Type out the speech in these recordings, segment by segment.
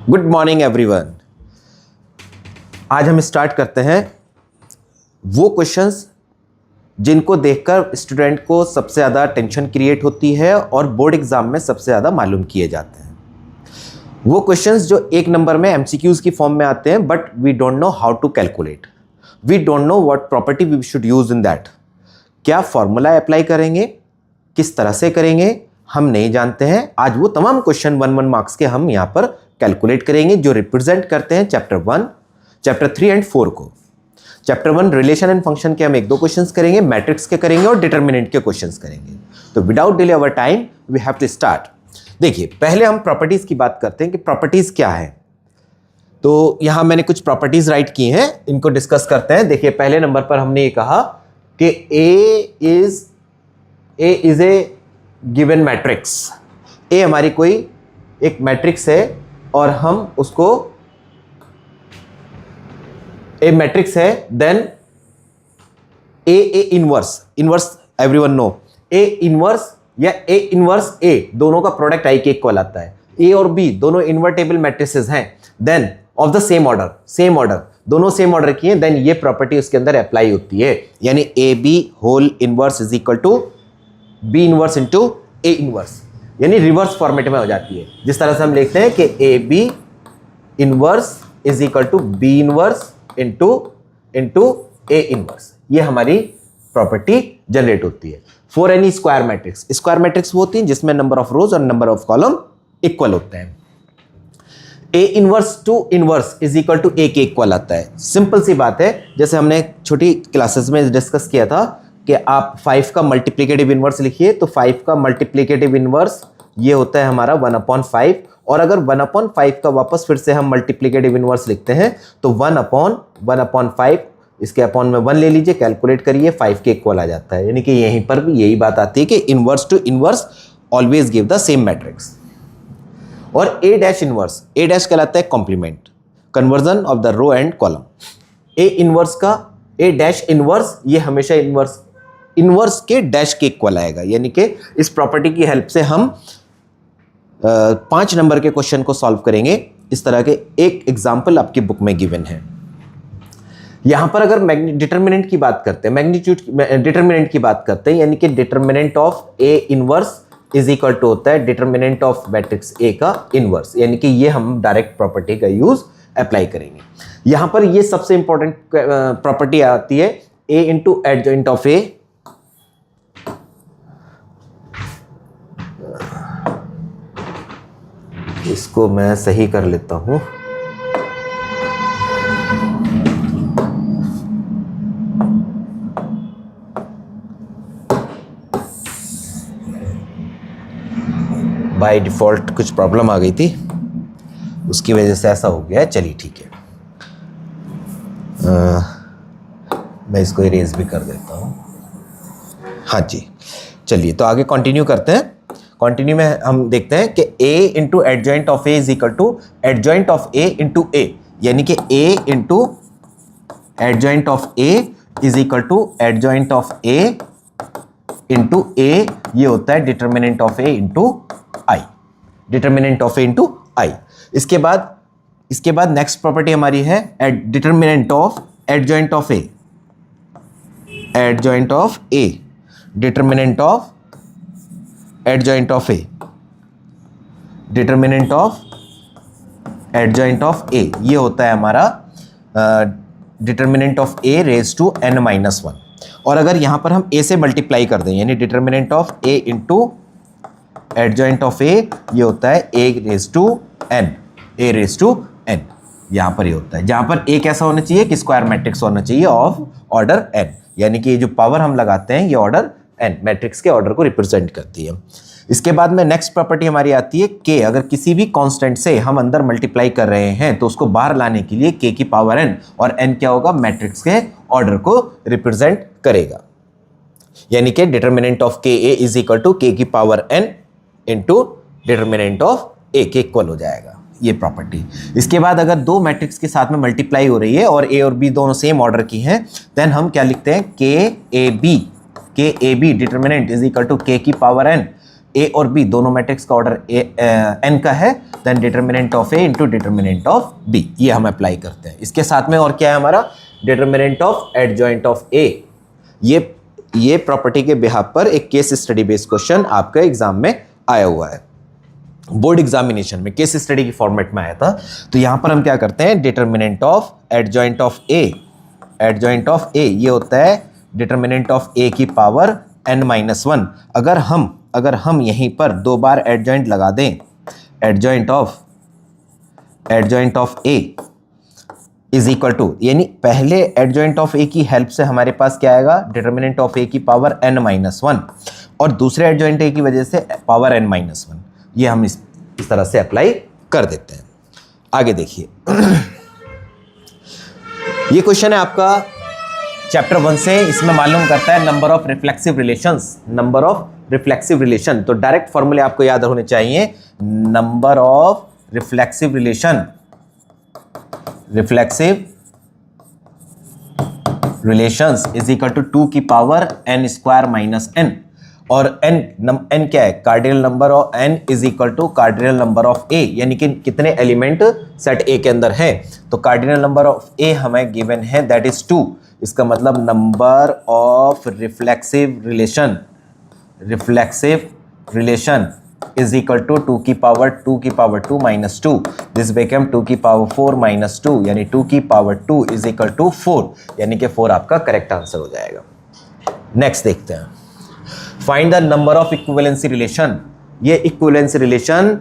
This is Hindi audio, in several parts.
Good morning everyone. आज हम स्टार्ट करते हैं वो क्वेश्चंस जिनको देखकर स्टूडेंट को सबसे ज़्यादा टेंशन क्रिएट होती है और बोर्ड एग्जाम में सबसे ज़्यादा मालूम किए जाते हैं। वो क्वेश्चंस जो एक नंबर में एमसीक्यूज की फॉर्म में आते हैं but we don't know how to calculate, we don't know what property we should use in that. क्या फॉर्मूला अप्लाई करेंगे, किस तरह से करेंगे, हम नहीं जानते हैं। आज वो तमाम क्वेश्चन 1 मार्क्स के हम यहाँ पर कैलकुलेट करेंगे जो रिप्रेजेंट करते हैं चैप्टर 1, चैप्टर 3 एंड 4 को। चैप्टर 1 रिलेशन एंड फंक्शन के हम 1-2 क्वेश्चंस करेंगे, मैट्रिक्स के करेंगे और डिटरमिनेंट के क्वेश्चंस करेंगे। तो without delay our time we have to start. देखिए, पहले हम प्रॉपर्टीज की बात करते हैं कि प्रॉपर्टीज क्या है। तो यहां मैंने कुछ प्रॉपर्टीज राइट की हैं, इनको डिस्कस करते हैं। देखिए, पहले नंबर पर हमने ये कहा कि A is a given matrix. A हमारी कोई एक मैट्रिक्स है और हम उसको ए मैट्रिक्स है, then A inverse everyone know A inverse या ए इनवर्स ए दोनों का प्रोडक्ट आई के इक्वल आता है। ए और बी दोनों इन्वर्टेबल मैट्रिसेस हैं, then of the same order दोनों सेम ऑर्डर की हैं, देन ये प्रॉपर्टी उसके अंदर अप्लाई होती है। यानी A B whole inverse is equal to B inverse into A inverse, यानी रिवर्स फॉर्मेट में हो जाती है। जिस तरह से हम लिखते हैं कि A B inverse is equal to B inverse into A inverse, ये हमारी प्रॉपर्टी जनरेट होती है। फॉर एनी स्क्वायर मैट्रिक्स वो होती है जिसमें नंबर ऑफ रोज और नंबर ऑफ कॉलम इक्वल होते हैं। A inverse to inverse is equal to A के इक्वल आता है। सिंपल सी बात है, जैसे हमने छोटी क्लासेस में डिस्कस किया था कि आप 5 का मल्टीप्लिकेटिव इनवर्स लिखिए, तो 5 का मल्टीप्लिकेटिव इनवर्स ये होता है हमारा 1/5, और अगर 1/5 का वापस फिर से हम मल्टीप्लिकेटिव इनवर्स लिखते हैं तो 1/1/5, इसके अपॉन में 1 ले लीजिए, कैलकुलेट करिए, 5 के इक्वल आ जाता है। यानी कि यहीं पर भी यही बात आती है कि inverse to inverse always give the same matrix. और ए डैश कहलाता है complement, conversion of the row and column. A inverse का ए डैश इनवर्स ये हमेशा इनवर्स के डैश के इक्वल आएगा। यानी कि इस प्रॉपर्टी की हेल्प से हम 5 नंबर के क्वेश्चन को सॉल्व करेंगे। इस तरह के एक एग्जाम्पल आपकी बुक में गिवन है। यहां पर अगर डिटरमिनेंट की बात करते हैं, डिटरमिनेंट की बात करते हैं, यानी कि determinant of A inverse is equal to होता है डिटरमिनेंट ऑफ मैट्रिक्स ए का इनवर्स। यानी कि ये हम डायरेक्ट प्रॉपर्टी का यूज अप्लाई करेंगे। यहां पर ये सबसे इंपॉर्टेंट प्रॉपर्टी आती है ए इंटू एडजॉइंट ऑफ ए। इसको मैं सही कर लेता हूं। बाय डिफॉल्ट कुछ प्रॉब्लम आ गई थी, उसकी वजह से ऐसा हो गया। चलिए ठीक है, मैं इसको इरेज भी कर देता हूं। हाँ जी, चलिए तो आगे कंटिन्यू करते हैं। कंटिन्यू में हम देखते हैं कि a into adjoint of A is equal to adjoint of A into A, यानी कि a into adjoint of A is equal to adjoint of A into A, ये होता है determinant of A into I, determinant of A into I. इसके बाद नेक्स्ट प्रॉपर्टी हमारी है determinant of adjoint of A, adjoint of A, determinant of adjoint of A, determinant of adjoint of A, ये होता है हमारा determinant of A raise to n-1। और अगर यहां पर हम a से मल्टीप्लाई कर दें, यानी determinant of a into adjoint of a, ये होता है a रेज टू n, यहां पर ये होता है। जहां पर a कैसा होना चाहिए कि स्क्वायर मैट्रिक्स होना चाहिए ऑफ ऑर्डर n, यानी कि ये जो पावर हम लगाते हैं ये ऑर्डर n मैट्रिक्स के ऑर्डर को रिप्रेजेंट करती है। इसके बाद में नेक्स्ट प्रॉपर्टी हमारी आती है k। अगर किसी भी कांस्टेंट से हम अंदर मल्टीप्लाई कर रहे हैं तो उसको बाहर लाने के लिए k की पावर n, और n क्या होगा, मैट्रिक्स के ऑर्डर को रिप्रेजेंट करेगा। यानी कि determinant of k a is equal to k की power n into determinant of a के इक्वल हो जाएगा, ये प्रॉपर्टी। इसके बाद अगर दो मैट्रिक्स के साथ में मल्टीप्लाई हो रही है और a और b दोनों सेम ऑर्डर की हैं, देन हम क्या लिखते हैं, k a b determinant is equal to k की पावर n ए और बी दोनों मैट्रिक्स का ऑर्डर एन का है, then determinant of A into determinant of B, ये हम अप्लाई करते हैं। इसके साथ में और क्या है हमारा, determinant of adjoint of A. ये प्रॉपर्टी के बिहाफ पर एक केस स्टडी बेस्ड क्वेश्चन आपके एग्जाम में आया हुआ है, बोर्ड एग्जामिनेशन में केस स्टडी की फॉर्मेट में आया था। तो यहां पर हम क्या करते हैं, determinant of adjoint of A, adjoint of A ये होता है डिटर्मिनेंट ऑफ ए की पावर n-1। अगर हम यहीं पर 2 बार एडजॉइंट लगा दें, adjoint of A is equal to, यानी पहले एडजॉइंट ऑफ ए की हेल्प से हमारे पास क्या आएगा, डिटर्मिनेंट ऑफ ए की पावर n-1, और दूसरे एडजॉइंट ए की वजह से पावर n-1। ये हम इस तरह से अप्लाई कर देते हैं। आगे देखिए, ये क्वेश्चन है आपका चैप्टर 1 से। इसमें मालूम करता है number of reflexive relations, number of reflexive relation. तो डायरेक्ट फॉर्मूले आपको याद होने चाहिए, number of reflexive relation, reflexive relations is equal to 2 की पावर n² माइनस n, और n क्या है, cardinal number of n is equal to cardinal number of a, यानी कि कितने एलिमेंट सेट A के अंदर है। तो कार्डिनल नंबर ऑफ A हमें गिवन है, दैट इज 2। इसका मतलब number of reflexive relation is equal to 2 की पावर 2 माइनस 2, दिस बिकम 2 की पावर 4 माइनस 2, यानी 2 की पावर 2 इज इक्वल टू 4, यानी कि 4 आपका करेक्ट आंसर हो जाएगा। नेक्स्ट देखते हैं, find the number of equivalency relation. ये इक्विवेलेंसी रिलेशन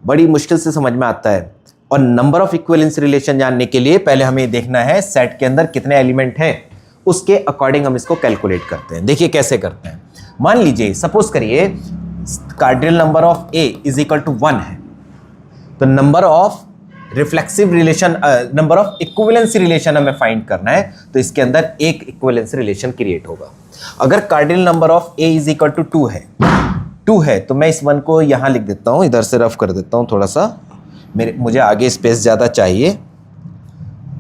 बड़ी मुश्किल से समझ में आता है, और नंबर ऑफ इक्विवेलेंसी रिलेशन जानने के लिए पहले हमें देखना है सेट के अंदर कितने एलिमेंट हैं, उसके अकॉर्डिंग हम इसको कैलकुलेट करते हैं। देखिए कैसे करते हैं। मान लीजिए, सपोज करिए cardinal number of A is equal to 1 है, तो number of reflexive relation, number of equivalency relation हमें फाइंड करना है, तो इसके अंदर एक इक्विवेलेंसी रिलेशन क्रिएट होगा। अगर cardinal number of A is equal to 2 है, तो मैं इस 1 को यहां लिख देता हूं, इधर से रफ कर देता हूं थोड़ा सा, मुझे आगे स्पेस ज़्यादा चाहिए,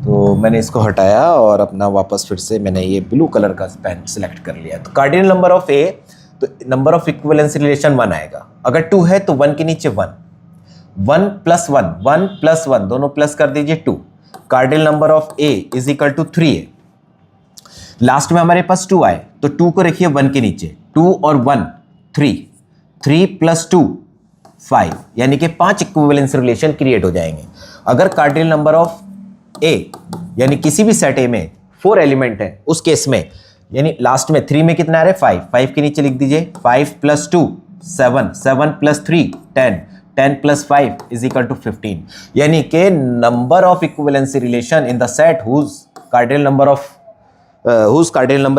तो मैंने इसको हटाया और अपना वापस फिर से मैंने ये ब्लू कलर का पेन सिलेक्ट कर लिया। तो कार्डिनल नंबर ऑफ ए, तो नंबर ऑफ इक्विवेलेंसी रिलेशन 1 आएगा। अगर 2 है तो 1 के नीचे 1 प्लस 1 दोनों प्लस कर दीजिए 2। Cardinal number of A is equal to 3 है। लास्ट में हमारे पास 2 आए, तो 2 को रखिए 1 के नीचे, 2 और 1 3 प्लस 2 5, यानी कि 5 इक्विवेलेंस रिलेशन क्रिएट हो जाएंगे। अगर कार्डिनल नंबर ऑफ ए, यानी किसी भी सेट ए में 4 एलिमेंट है, उस केस में यानी लास्ट में 3 में कितना आ रहा है 5 के नीचे लिख दीजिए, 5 plus 2 7 plus 3 10 plus 5 is equal to 15, यानी कि number of equivalency relation in the set whose cardinal number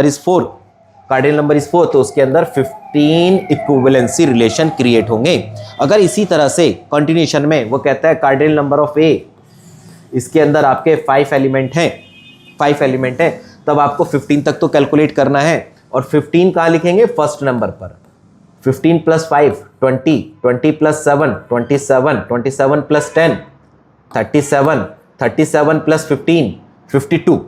is 4, तो उसके अंदर 15 इक्विवेलेंसी रिलेशन क्रिएट होंगे। अगर इसी तरह से कंटिन्यूशन में वो कहता है कार्डिनल नंबर ऑफ ए, इसके अंदर आपके 5 एलिमेंट हैं, तब आपको 15 तक तो कैलकुलेट करना है, और 15 कहाँ लिखेंगे, फर्स्ट नंबर पर। 15 प्लस 5 20 प्लस 7 27 प्लस 10 37 प्लस 15 52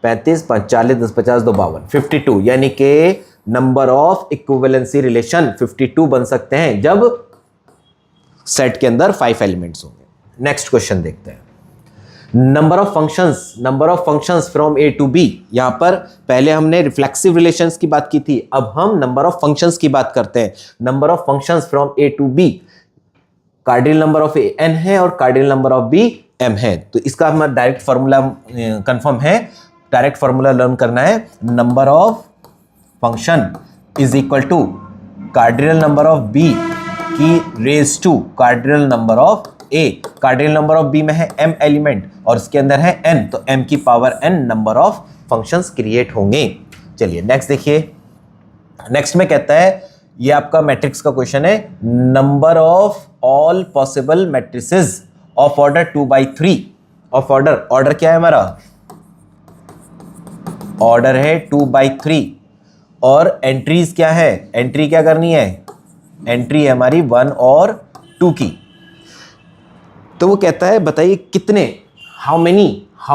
35 40 10 50 2 52 52, यानी कि नंबर ऑफ इक्विवेलेंसी रिलेशन 52 बन सकते हैं जब सेट के अंदर 5 एलिमेंट्स होंगे। नेक्स्ट क्वेश्चन देखते हैं, number of functions from A to B. यहां पर पहले हमने रिफ्लेक्सिव रिलेशंस की बात की थी, अब हम नंबर ऑफ फंक्शंस की बात करते हैं। Number of functions from A to B, cardinal number of A n है और cardinal number of B m है, तो इसका हमारा डायरेक्ट फार्मूला कंफर्म है, डायरेक्ट फार्मूला लर्न करना है। Number of function is equal to cardinal number of B की raise to cardinal number of A. Cardinal number of B में है m एलिमेंट और इसके अंदर है n, तो m की power n number of functions create होंगे। चलिए नेक्स्ट देखिए, नेक्स्ट में कहता है, ये आपका मैट्रिक्स का क्वेश्चन है, number of all possible matrices of order 2/3 of order क्या है हमारा, ऑर्डर है 2/3, और एंट्रीज क्या है, एंट्री क्या करनी है, एंट्री है हमारी 1 और 2 की। तो वो कहता है बताइए कितने, how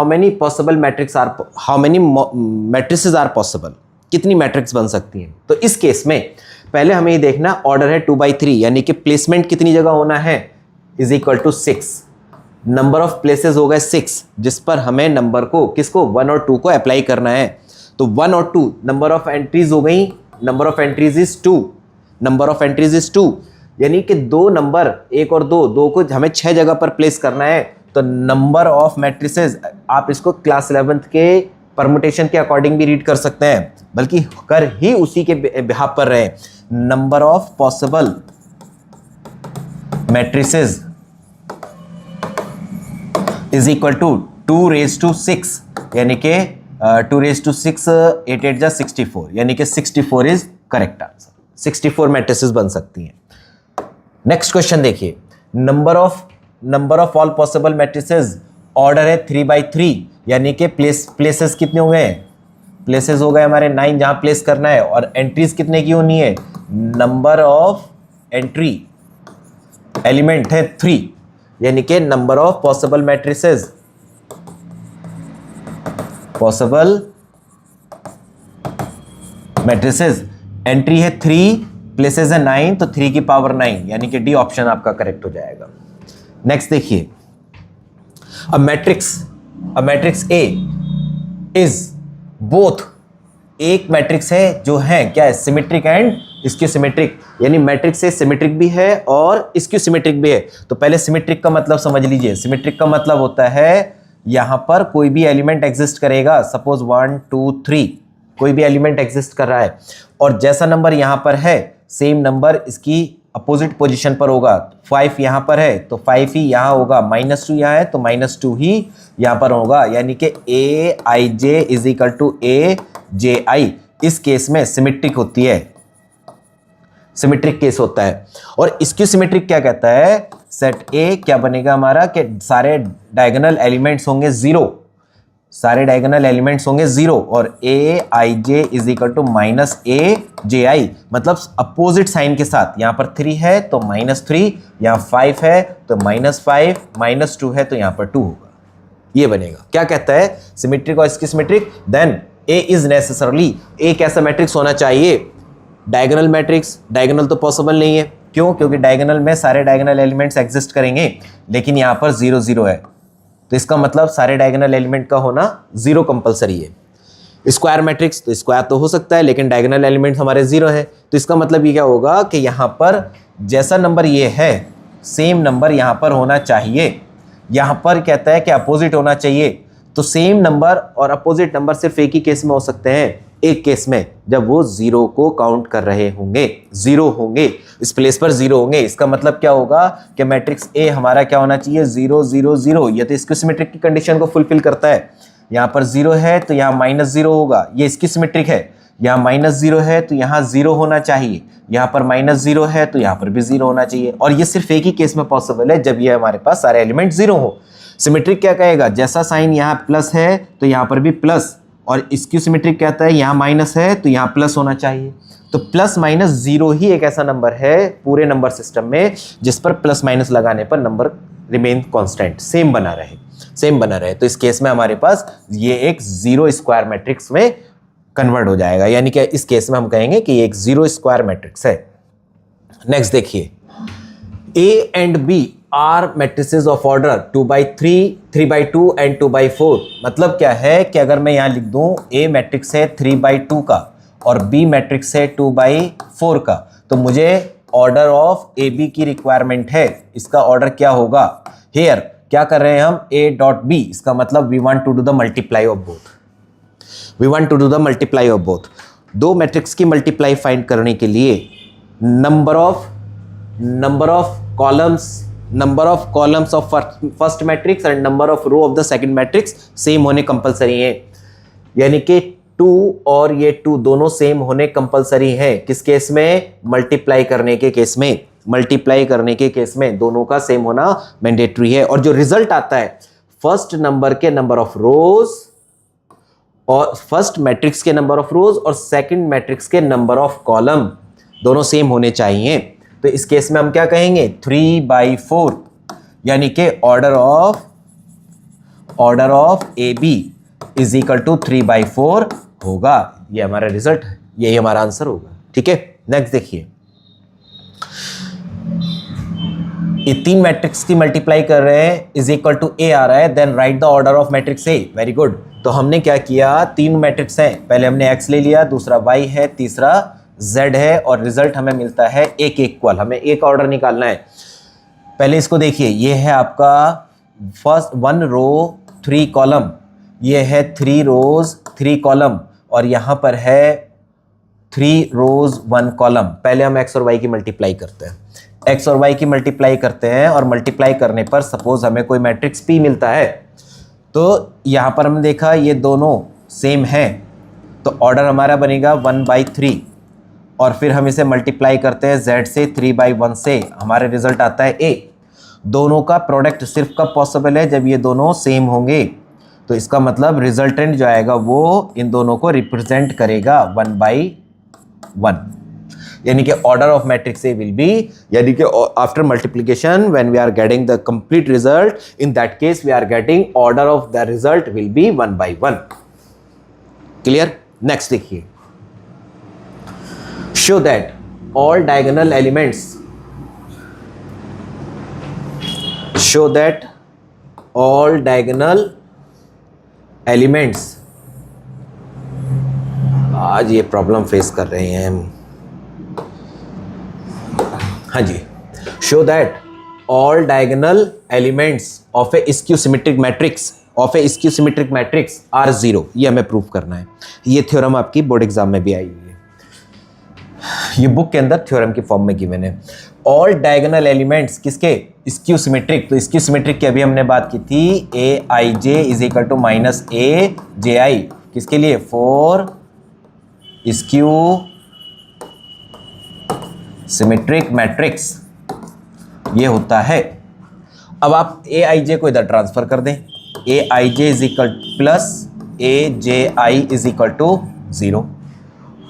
many possible matrix are, how many matrices are possible, कितनी मैट्रिक्स बन सकती हैं। तो इस केस में पहले हमें ये देखना ऑर्डर है 2/3 यानी कि प्लेसमेंट कितनी जगह होना है is equal to 6, number of places हो गए 6 जिस पर हमें नंबर को किसको 1 और 2 को अप्लाई करना है। तो 1 और 2 नंबर ऑफ एंट्रीज हो गई, number of entries is 2, number of entries is 2 यानी कि दो नंबर 1 और 2 को हमें 6 जगह पर प्लेस करना है। तो नंबर ऑफ मैट्रिसेस आप इसको क्लास 11th के परमुटेशन के अकॉर्डिंग भी रीड कर सकते हैं, बल्कि कर ही उसी के बिहाफ पर रहे। Number of possible matrices is equal to 2⁶, यानी कि 2�6 8 8 जा 64, यानी कि 64 इज करेक्ट आंसर। 64 मैट्रिसेस बन सकती हैं। नेक्स्ट क्वेश्चन देखिए, number of all possible matrices order है 3/3 यानी कि प्लेसेस कितने हो गए, प्लेसेस हो गए हमारे 9 जहां प्लेस करना है, और एंट्रीज कितने की होनी है, नंबर ऑफ एंट्री एलिमेंट है 3 यानी कि number of possible matrices, entry है 3, प्लेसेस है 9, तो 3 की पावर 9 यानी कि डी ऑप्शन आपका करेक्ट हो जाएगा। नेक्स्ट देखिए, a matrix A is both, एक मैट्रिक्स है जो है क्या है, सिमेट्रिक एंड स्क्यू सिमेट्रिक, यानी मैट्रिक्स ए सिमेट्रिक भी है और स्क्यू सिमेट्रिक भी है। तो पहले सिमेट्रिक का मतलब समझ लीजिए। सिमेट्रिक का मतलब होता है यहां पर कोई भी एलिमेंट एग्जिस्ट करेगा, सपोज 1 2 3 कोई भी एलिमेंट एग्जिस्ट कर रहा है, और जैसा नंबर यहां पर है सेम नंबर इसकी अपोजिट पोजीशन पर होगा। 5 यहां पर है तो 5 ही यहां होगा, -2 यहां है तो -2 ही यहां पर होगा, यानी कि Aij is equal to AJI इस केस में सिमेट्रिक होती है, सिमेट्रिक केस होता है। और स्क्यू सिमेट्रिक क्या कहता है, सेट ए क्या बनेगा हमारा कि सारे डायगोनल एलिमेंट्स होंगे 0, सारे डायगोनल एलिमेंट्स होंगे 0 और Aij is equal to -AJI, मतलब अपोजिट साइन के साथ। यहां पर 3 है तो -3, यहां 5 है तो -5, -2 है तो यहां पर 2 होगा, ये बनेगा। क्या कहता है, सिमेट्रिक और skew symmetric, then A is necessarily, एक ऐसा मैट्रिक्स होना चाहिए डायगोनल मैट्रिक्स। डायगोनल तो पॉसिबल नहीं है, क्यों, क्योंकि डायगोनल में सारे डायगोनल एलिमेंट्स एग्जिस्ट करेंगे, लेकिन यहां पर 0 0 है, तो इसका मतलब सारे डायगोनल एलिमेंट का होना 0 कंपलसरी है। स्क्वायर मैट्रिक्स, तो स्क्वायर तो हो सकता है लेकिन डायगोनल एलिमेंट हमारे 0 है, तो इसका मतलब ये क्या होगा कि यहाँ पर जैसा नंबर ये है सेम नंबर यहाँ पर होना चाहिए। यहाँ पर कहता है कि अपोजिट होना चाहिए, तो सेम नंबर और अपोजिट नंबर सिर्फ एक ही केस में हो सकते हैं, एक केस में जब वो 0 को काउंट कर रहे होंगे, 0 होंगे, इस प्लेस पर 0 होंगे। इसका मतलब क्या होगा कि मैट्रिक्स ए हमारा क्या होना चाहिए, 0 0 0, ये तो स्क्यू सिमेट्रिक की कंडीशन को फुलफिल करता है। यहाँ पर 0 है तो यहाँ -0 होगा, ये स्क्यू सिमेट्रिक है। यहाँ -0 है तो यहाँ 0 होना चाहिए, यहाँ पर -0 है तो यहाँ पर भी 0 होना चाहिए, और ये सिर्फ एक ही केस में पॉसिबल है, जब ये हमारे पास सारे एलिमेंट 0 हो। सिमेट्रिक क्या कहेगा, जैसा साइन यहाँ प्लस है तो यहाँ पर भी प्लस, और स्क्यू सिमेट्रिक कहता है यहाँ माइनस है तो यहाँ प्लस होना चाहिए। तो ±0 ही एक ऐसा नंबर है पूरे नंबर सिस्टम में जिस पर प्लस माइनस लगाने पर नंबर रिमेन कांस्टेंट, सेम बना रहे। तो इस केस में हमारे पास ये एक 0 स्क्वायर मैट्रिक्स में कन्वर्ट हो जाएगा, यानी कि इस केस में हम कहेंगे कि ये एक 0 स्क्वायर मैट्रिक्स है। नेक्स्ट देखिए, A and B are matrices of order 2/3, 3/2 and 2/4। मतलब क्या है कि अगर मैं यहां लिख दूं A मैट्रिक्स है 3/2 का और B मैट्रिक्स है 2/4 का, तो मुझे ऑर्डर ऑफ AB की रिक्वायरमेंट है। इसका ऑर्डर क्या होगा, हेयर क्या कर रहे हैं हम, A.B, इसका मतलब we want to do the multiply of both. दो मैट्रिक्स की मल्टीप्लाई फाइंड करने के लिए number of columns of first matrix and number of row of the second matrix same होने कंपलसरी है, यानी कि 2 और ये 2 दोनों सेम होने कंपलसरी हैं। किस केस में, मल्टीप्लाई करने के केस में दोनों का सेम होना मैंडेटरी है। और जो रिजल्ट आता है फर्स्ट नंबर के नंबर ऑफ रोज और फर्स्ट मैट्रिक्स के नंबर ऑफ रोज और सेकंड मैट्रिक्स के नंबर ऑफ कॉलम दोनों सेम होने चाहिए। तो इस केस में हम क्या कहेंगे, 3/4, यानी कि order of AB is equal to 3/4 होगा। ये हमारा रिजल्ट है, यही हमारा आंसर होगा। ठीक है, नेक्स्ट देखिए, ये 3 मैट्रिक्स की मल्टीप्लाई कर रहे हैं, इज इक्वल टू ए आ रहा है, then write the order of matrix A. Very good. तो हमने क्या किया, 3 मैट्रिक्स हैं, पहले हमने x ले लिया, दूसरा y है, तीसरा z है, और रिजल्ट हमें मिलता है a के इक्वल। हमें a का ऑर्डर निकालना है। पहले इसको देखिए, ये है आपका फर्स्ट 1 रो 3 कॉलम, ये है 3 रोज 3 कॉलम, और यहां पर है 3 रोज 1 कॉलम। पहले हम x और y की मल्टीप्लाई करते हैं, x और y की मल्टीप्लाई करते हैं, और मल्टीप्लाई करने पर सपोज हमें कोई मैट्रिक्स P मिलता है, तो यहाँ पर हमने देखा ये दोनों सेम हैं, तो ऑर्डर हमारा बनेगा 1/3, और फिर हम इसे मल्टीप्लाई करते हैं z से 3/1 से, हमारे रिजल्ट आता है a। दोनों का प्रोडक्ट सिर्फ कब पॉसिबल है, जब ये दोनों सेम होंगे। तो इसका मतलब रिजल्टेंट जो आएगा वो इन दोनों को रिप्रेजेंट करेगा 1/1, यानी कि order of matrix A will be, यानी कि after multiplication when we are getting the complete result, in that case we are getting order of the result will be 1/1। Clear. Next देखिए, show that all diagonal elements, show that all diagonal elements, आज ये प्रॉब्लम फेस कर रहे हैं हम, हाँ जी, show that all diagonal elements of a skew symmetric matrix, of a skew symmetric matrix are 0, ये हमें प्रूफ करना है। ये थ्योरम आपकी बोर्ड एग्जाम में भी आई हुई है, ये बुक के अंदर थ्योरम की फॉर्म में गिवन है। ऑल डायगोनल एलिमेंट्स किसके, स्क्यू सिमेट्रिक। तो स्क्यू सिमेट्रिक की अभी हमने बात की थी, ए I J is equal to minus A J आई, किसके लिए, फॉर स्क्यू सिमेट्रिक मैट्रिक्स, ये होता है। अब आप ए आई जे को इधर ट्रांसफर कर दें, A I J is equal plus A J I is equal to 0।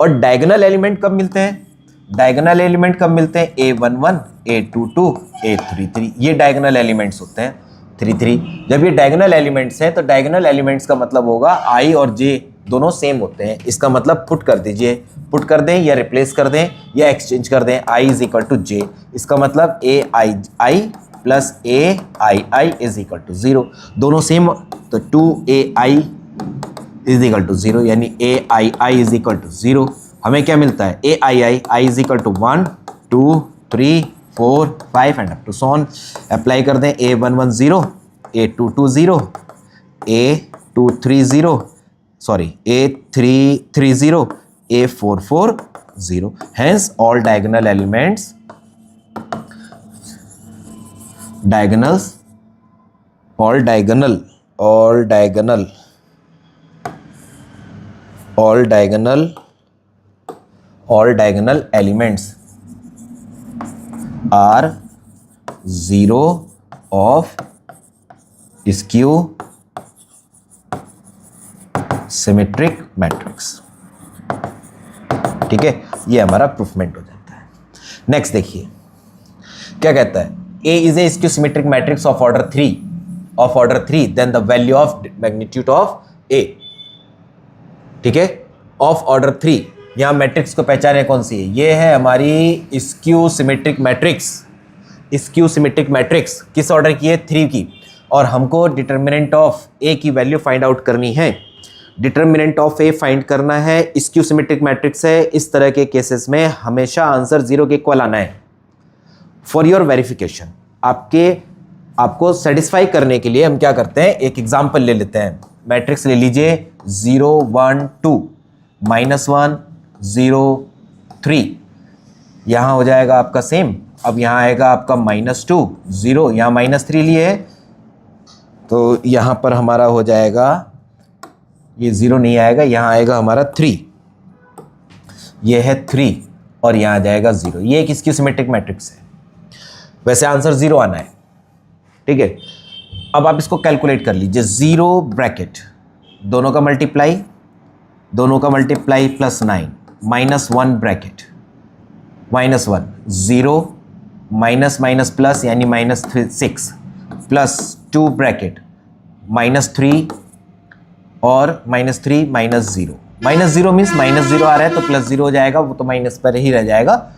और डायगोनल एलिमेंट कब मिलते हैं, डायगोनल एलिमेंट कब मिलते हैं, A11 A22 A33, ये डायगोनल एलिमेंट्स होते हैं 33। जब ये डायगोनल एलिमेंट्स हैं तो डायगोनल एलिमेंट्स का मतलब होगा I और J दोनों सेम होते हैं। इसका मतलब पुट कर दीजिए, पुट कर दें या रिप्लेस कर दें या एक्सचेंज कर दें, I is equal to J, इसका मतलब AI plus AI is equal to 0, दोनों सेम, तो 2AI इज इक्वल टू 0, यानी AI इज इक्वल टू 0। हमें क्या मिलता है, I is equal to 1 2 3 4 5 and up to so on. Apply कर दें, A11 0, A22 0, A23 0, sorry A33 0, A44 0। Hence all diagonal elements, diagonals, all diagonal elements are 0 of skew symmetric matrix। ठीक है, ये हमारा प्रूफमेंट हो जाता है। नेक्स्ट देखिए क्या कहता है, A is a skew symmetric matrix of order 3, then the value of magnitude of A। ठीक है, ऑफ ऑर्डर 3, यहां मैट्रिक्स को पहचाने कौन सी है, ये है हमारी skew symmetric matrix. Skew symmetric matrix किस ऑर्डर की है, 3 की, और हमको डिटर्मिनेंट ऑफ ए की वैल्यू फाइंड आउट करनी है। डिटर्मिनेंट ऑफ ए फाइंड करना है, स्क्यू सिमेट्रिक मैट्रिक्स है, इस तरह के केसेस में हमेशा आंसर 0 के इक्वल आना है। फॉर योर वेरिफिकेशन, आपको सेटिस्फाई करने के लिए हम क्या करते हैं, एक एग्जाम्पल ले लेते हैं। मैट्रिक्स ले लीजिए 0 1 2 -1 0 3, यहाँ हो जाएगा आपका सेम। अब यहाँ आएगा आपका -2 0, यहाँ -3 लिए है, तो यहाँ पर हमारा हो जाएगा, ये 0 नहीं आएगा, यहाँ आएगा हमारा 3, ये है 3, और यहाँ आ जाएगा 0। ये एक स्क्यू सिमेट्रिक मैट्रिक्स है, वैसे आंसर 0 आना है। ठीक है, अब आप इसको कैलकुलेट कर लीजिए। 0 ब्रैकेट, दोनों का multiply plus 9, -1 bracket, -1 0 minus plus यानी -6 प्लस 2 ब्रैकेट -3 और -3 -0, minus zero means minus zero आ रहा है तो प्लस जीरो हो जाएगा, वो तो माइनस पर ही रह जाएगा,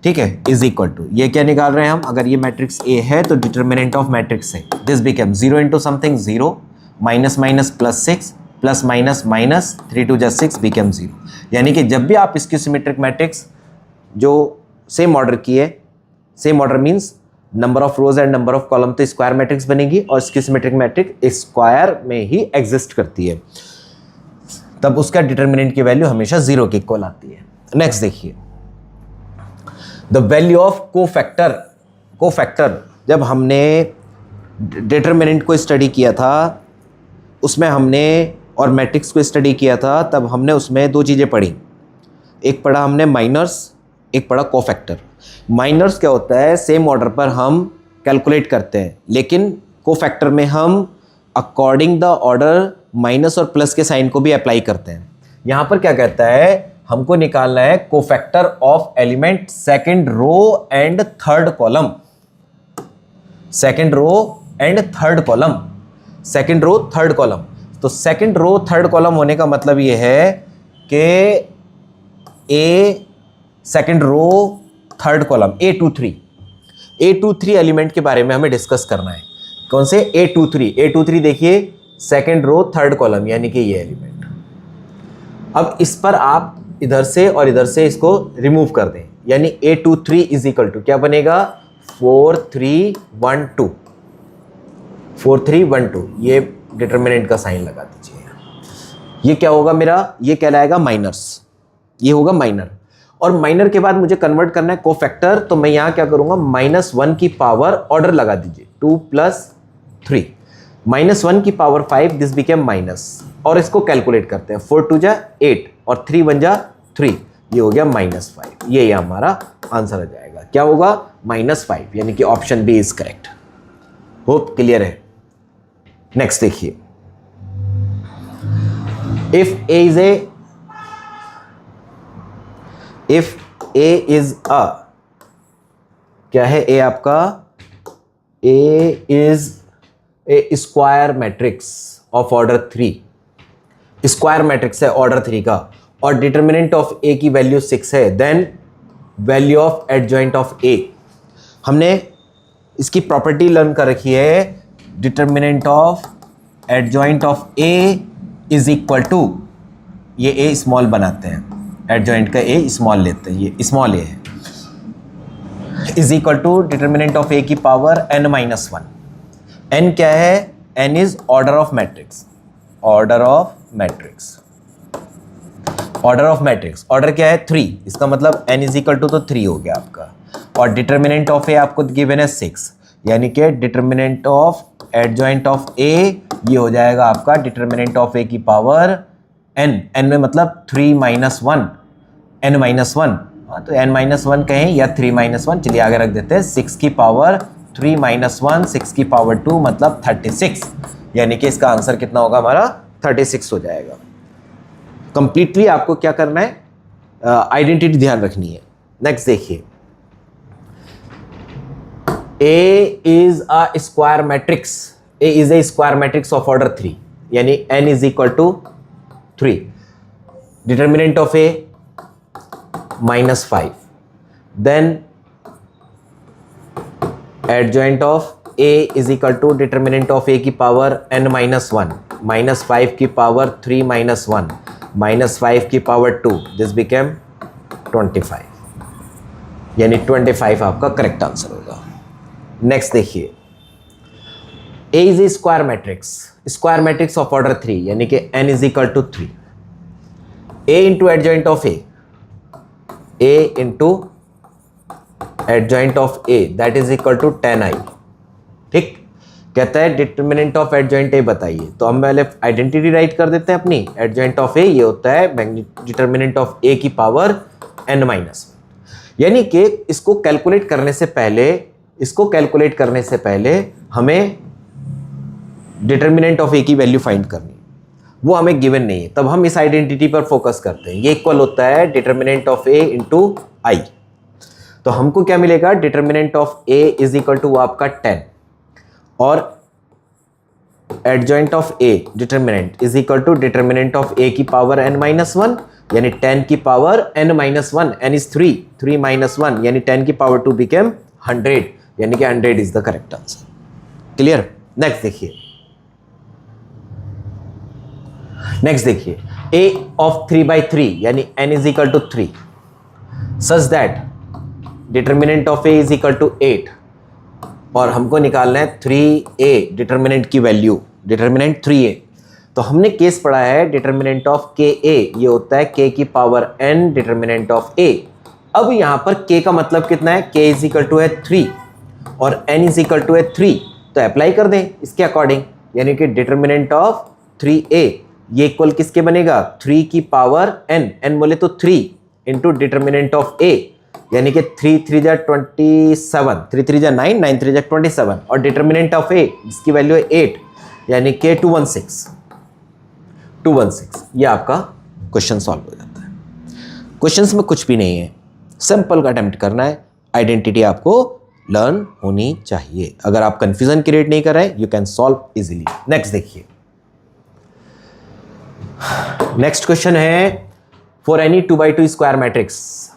ठीक है, इज इक्वल टू, ये क्या निकाल रहे हैं हम, अगर ये मैट्रिक्स ए है तो डिटर्मिनेंट ऑफ मैट्रिक्स है, this become zero into something zero, minus minus plus six, plus minus minus, 3 2 जा 6 बिकम जीरो। यानी कि जब भी आप इसकी सिमेट्रिक मैट्रिक्स जो सेम ऑर्डर की है, same order means number of rose and number of column, तो स्क्वायर मैट्रिक्स बनेगी और इसकी सिमेट्रिक मैट्रिक्स स्क्वायर में ही एग्जिस्ट करती है, तब उसका डिटर्मिनेंट की वैल्यू हमेशा जीरो के इक्वल आती है। नेक्स्ट देखिए, the value of cofactor. Cofactor जब हमने डिटर्मिनेंट को स्टडी किया था उसमें हमने, और मैट्रिक्स को स्टडी किया था, तब हमने उसमें दो चीज़ें पढ़ी, एक पढ़ा हमने माइनर्स, एक पढ़ा कोफैक्टर। माइनर्स क्या होता है, सेम ऑर्डर पर हम कैलकुलेट करते हैं, लेकिन कोफैक्टर में हम अकॉर्डिंग द ऑर्डर माइनस और प्लस के साइन को भी अप्लाई करते हैं। यहाँ पर क्या कहता है, हमको निकालना है cofactor of element second row and third column, second row and third column, second row third column. तो सेकंड रो थर्ड कॉलम होने का मतलब ये है कि A second row third column A23 element के बारे में हमें डिस्कस करना है। कौन से? A23 देखिए, सेकंड रो थर्ड कॉलम, यानी कि ये एलिमेंट। अब इस पर आप इधर से और इधर से इसको रिमूव कर दें, यानी A23 इज इक्वल टू क्या बनेगा, 4312, 4312। ये डिटर्मिनेंट का साइन लगा दीजिए। ये क्या होगा मेरा, ये कहलाएगा माइनर्स, ये होगा माइनर। और माइनर के बाद मुझे कन्वर्ट करना है कोफैक्टर, तो मैं यहाँ क्या करूँगा, -1 की पावर ऑर्डर लगा दीजिए, 2 + 3, -1 की पावर 5, दिस बिकेम माइनस। और इसको कैलकुलेट करते हैं, 4 2 जा 8 और 3 1 जा 3, ये हो गया -5। ये हमारा आंसर आ जाएगा, क्या होगा, -5, यानी कि option B is correct. Hope clear है। नेक्स्ट देखिए, इफ ए इज अ, क्या है ए आपका, A is a square matrix of order 3, square matrix है ऑर्डर 3 का, और डिटर्मिनेंट ऑफ ए की वैल्यू 6 है, then value of adjoint of A. हमने इसकी प्रॉपर्टी लर्न कर रखी है, determinant of adjoint of A is equal to, ये ए स्मॉल बनाते हैं, एडजॉइंट का ए स्मॉल लेते हैं, ये स्मॉल ए है, is equal to determinant of A की पावर n-1। n क्या है, n is order of matrix, order of matrix, order of matrix. Order क्या है, 3, इसका मतलब n इज इक्वल टू तो 3 हो गया आपका, और डिटर्मिनेंट ऑफ ए आपको गिवन है 6, यानी कि determinant of adjoint of A ये हो जाएगा आपका डिटर्मिनेंट ऑफ ए की पावर n में मतलब 3 - 1, n-1, तो n-1 कहें या 3 - 1, चलिए आगे रख देते हैं, 6 की पावर 3 - 1, 6 की पावर 2 मतलब 36, यानी कि इसका आंसर कितना होगा हमारा, 36 हो जाएगा। कंप्लीटली आपको क्या करना है, आइडेंटिटी ध्यान रखनी है। नेक्स्ट देखिए, A is a square matrix, A is a square matrix of order 3, यानी n is equal to 3, determinant of A -5, then adjoint of A is equal to determinant of A की पावर n-1, -5 की पावर 3 - 1, -5 की पावर 2, दिस बिकेम 25, यानी 25 आपका करेक्ट आंसर होगा। नेक्स्ट देखिए, A is a square matrix, square matrix of order 3, यानी कि n is equal to 3, A into adjoint of A, A into adjoint of A that is equal to 10i। ठीक, कहता है डिटर्मिनेंट ऑफ एडजॉइंट A बताइए, तो हम पहले आइडेंटिटी राइट कर देते हैं अपनी। एडजॉइंट ऑफ A ये होता है डिटर्मिनेंट ऑफ A की पावर n-1, यानी कि इसको कैलकुलेट करने से पहले हमें डिटर्मिनेंट ऑफ ए की वैल्यू फाइंड करनी, वो हमें गिवन नहीं है, तब हम इस आइडेंटिटी पर फोकस करते हैं। ये इक्वल होता है determinant of A into I, तो हमको क्या मिलेगा, determinant of A is equal to आपका 10, और adjoint of A determinant is equal to determinant of A की पावर n माइनस वन, यानी 10 की power n minus one, n is 3, 3 minus 1 यानी 10 की पावर 2 बिकेम 100, यानी कि 100 is the correct answer. Clear? Next देखिए, a ऑफ 3/3 यानी n is equal to 3 such that determinant of a is equal to 8, और हमको निकालना है 3a डिटर्मिनेंट की वैल्यू, डिटर्मिनेंट 3a। तो हमने केस पढ़ा है डिटर्मिनेंट ऑफ ka, ये होता है k की power n determinant of a। अब यहाँ पर k का मतलब कितना है, k इज इक्वल टू है 3 और n इज इक्वल टू है 3, तो अप्लाई कर दें इसके अकॉर्डिंग, यानी कि डिटर्मिनेंट ऑफ 3a ये इक्वल किसके बनेगा, 3 की पावर n बोले तो 3 इंटू डिटर्मिनेंट ऑफ a, यानी कि 3 3 जा 27, 3 3 जा 9, 9 3 जा 27, और डिटर्मिनेंट ऑफ a जिसकी वैल्यू है 8, यानी कि 216, ये आपका क्वेश्चन सॉल्व हो जाता है। क्वेश्चंस में कुछ भी नहीं है, सिंपल का अटेम्प्ट करना है, आइडेंटिटी आपको लर्न होनी चाहिए। अगर आप कंफ्यूजन क्रिएट नहीं कर रहे, you can solve easily. Next देखिए, नेक्स्ट क्वेश्चन है for any 2x2 square matrix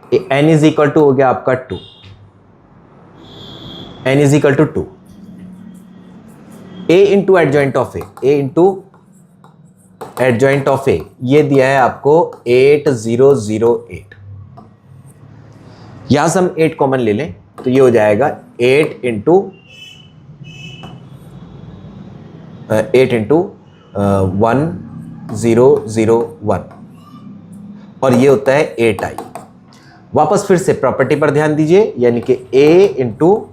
n is equal to हो गया आपका 2, n is equal to 2, a into adjoint of a, a into adjoint of a, ये दिया है आपको 8008। यहां से हम 8 कॉमन ले लें तो ये हो जाएगा 8 इंटू 1001, और ये होता है 8i। वापस फिर से प्रॉपर्टी पर ध्यान दीजिए, यानी कि a into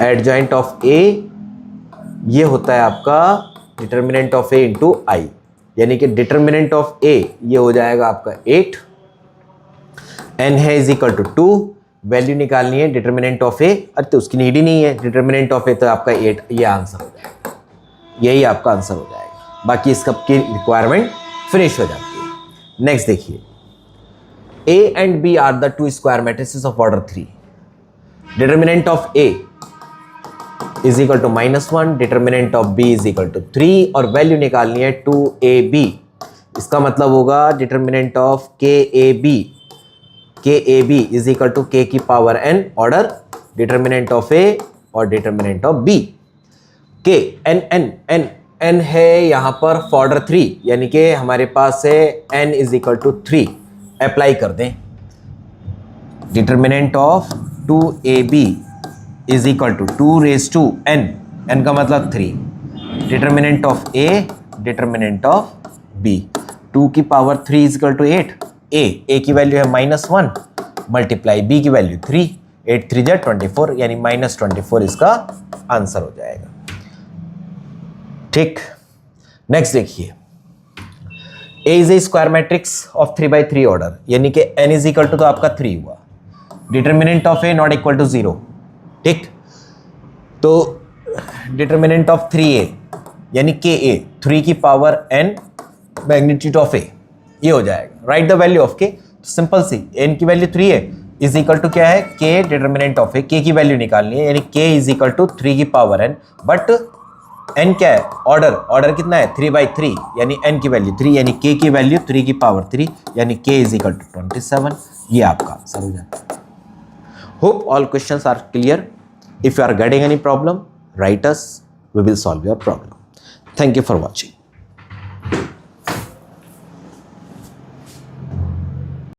adjoint of a ये होता है आपका determinant of a into i, यानी कि डिटर्मिनेंट ऑफ a ये हो जाएगा आपका 8, n है इज इक्वल टू 2, वैल्यू निकालनी है डिटर्मिनेंट ऑफ a, अरे तो उसकी नीड ही नहीं है, डिटर्मिनेंट ऑफ a तो आपका 8, ये आंसर हो जाएगा, यही आपका आंसर हो जाएगा। बाकी इसका की रिक्वायरमेंट फिनिश हो जाती है। नेक्स्ट देखिए, A and B are the two square matrices of order 3. Determinant of A is equal to -1, determinant of B is equal to 3, और वैल्यू निकालनी है 2AB। इसका मतलब होगा determinant of KAB is equal to K की power n order determinant of A और determinant of B। K n है यहाँ पर ऑर्डर 3, यानी कि हमारे पास है n is equal to 3, apply कर दें determinant of 2ab is equal to 2 raise to n, n का मतलब 3, determinant of a determinant of b, 2 की power 3 is equal to 8, a की वैल्यू है -1 मल्टीप्लाई b की वैल्यू 3, 8 3 जा 24, यानी -24 इसका आंसर हो जाएगा। ठीक, नेक्स्ट देखिए, A is a square matrix of 3x3 order, यानी कि n इज इक्वल टू तो आपका 3 हुआ, determinant of A not equal to 0। ठीक, तो डिटर्मिनेंट ऑफ 3a यानी KA, 3 की power n magnitude of A, ये हो जाएगा। Write the value of K, simple see, n की वैल्यू 3 है इज इक्वल टू क्या है, K determinant of A, K की वैल्यू निकालनी है, यानी K इज इक्वल टू 3 की पावर n, बट n क्या है, ऑर्डर कितना है 3/3, यानी n की वैल्यू 3, यानी k की वैल्यू 3 की पावर 3, यानी k इज इक्वल टू 27, ये आपका आंसर हो जाता है। Hope all questions are clear. If you are getting any problem, write us, we will solve your problem. Thank you for watching.